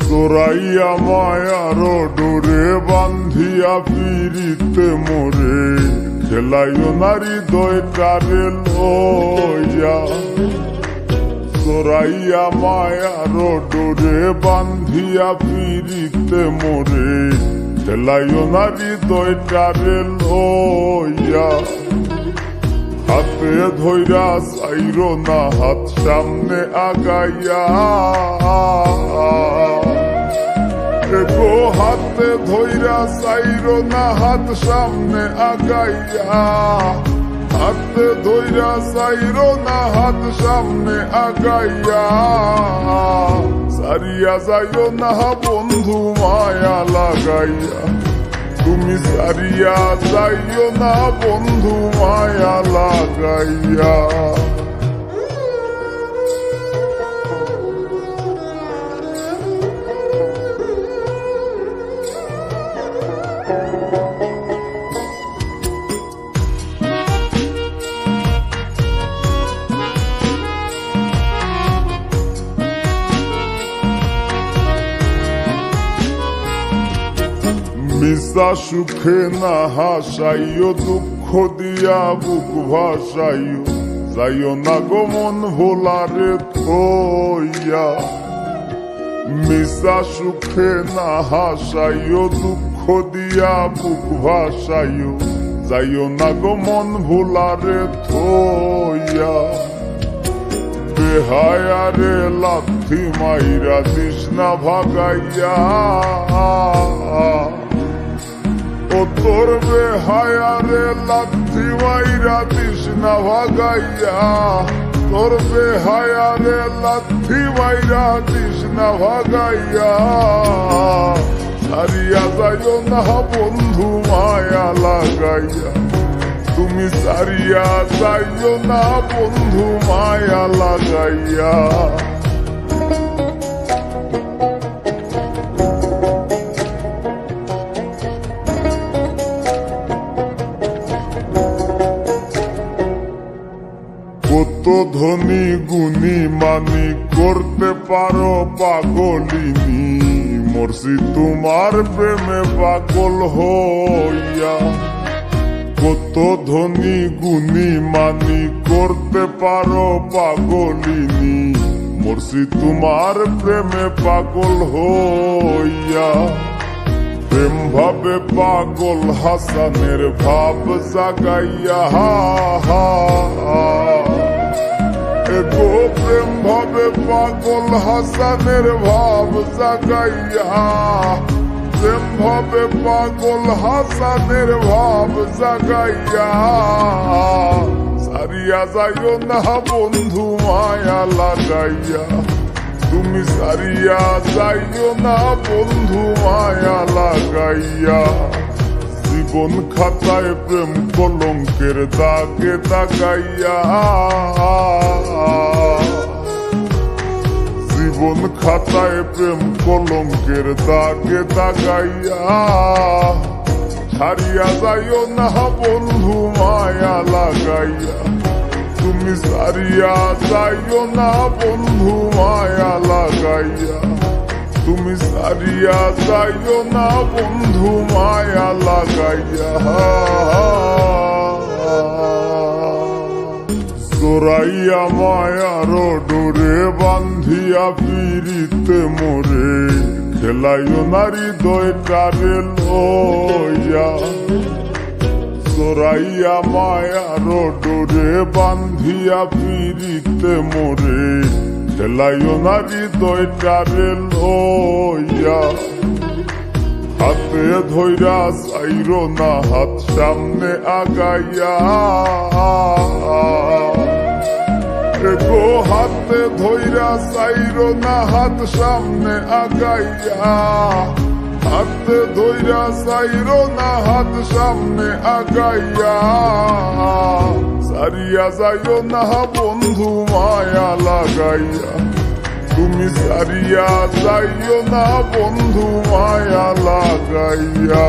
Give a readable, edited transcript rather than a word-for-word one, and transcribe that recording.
জোড়াইয়া মায়ার ডোরে বান্ধিয়া পিরিতে মোরে খেলাইও নারী দয়টারে লইয়া। জোড়াইয়া মায়ার ডোরে বান্ধিয়া পিরিতে মোরে খেলাইও নারী দয়টারে লইয়া। হাতে ধইরা চাইরো না হাত সামনে আগাইয়া, গো হাতে ধইরা চাইরো না হাত সামনে আগাইয়া। হাতে ধইরা চাইরো না হাত সামনে আগাইয়া। সারিয়া যাইও না বন্ধু মায়া লাগাইয়া, তুমি সারিয়া যাইও না বন্ধু মায়া লাগাইয়া। মিশা সুখে না হাসাইও, দুঃখ দিয়া বুক ভাসাইও, যাইও না গো মন ভোলারে থইয়া। মিশা সুখে না হাসাইও, দুঃখ দিয়া বুক ভাসাইও, যাইও না গো মন ভোলারে থইয়া। বেহায়ারে লাথি মাইরা দিস না ভাগাইয়া, ও তোর বেহায়ারে লাথি মাইরা দিস না ভাগাইয়া। তোর বেহায়ারে লাথি মাইরা দিস না ভাগাইয়া। সারিয়া যাইও না বন্ধু মায়া লাগাইয়া, তুমি সারিয়া যাইও না বন্ধু মায়া লাগাইয়া। কত ধনী গুণী মানি করতে পারো পাগলিনী, মরছি তোমার প্রেমে পাগল হইয়া। কত ধনী গুণী মানি করতে পারো পাগলিনী, মরছি তোমার প্রেমে পাগল হইয়া। প্রেম ভাবে পাগল হাসানের ভাব জাগাইয়া, গো প্রেম ভাবে পাগল হাসানের ভাব জাগাইয়া। প্রেম ভাবে পাগল হাসানের ভাব জাগাইয়া। সারিয়া যাইও না বন্ধু মায়া লাগাইয়া, তুমি সারিয়া যাইও না বন্ধু মায়া লাগাইয়া। জীবন খাতায় প্রেম কলঙ্কের দাগে দাগাইয়া। জীবন খাতায় প্রেম কলঙ্কের দাগে দাগাইয়া। ছাড়িয়া যাইও না বন্ধু মায়া লাগাইয়া, তুমি সারিয়া যাইও না বন্ধু মায়া লাগাইয়া। তুমি সারিয়া যাইও না বন্ধু মায়া লাগাইয়া। জোড়াইয়া মায়ার ডোরে বান্ধিয়া পিরিতে মোরে খেলাইও নারী দয়টারে লইয়া। জোড়াইয়া মায়ার ডোরে বান্ধিয়া পিরিতে মোরে খেলাইও নারী দয়টারে লইয়া। হাতে ধইরা চাইরো না হাত সামনে আগাইয়া, গো হাতে ধইরা চাইরো না হাত সামনে আগাইয়া। হাতে ধইরা চাইরো না হাত সামনে আগাইয়া। সারিয়া যাইও না বন্ধু মায়া লাগাইয়া, তুমি সারিয়া যাইও না বন্ধু মায়া লাগাইয়া।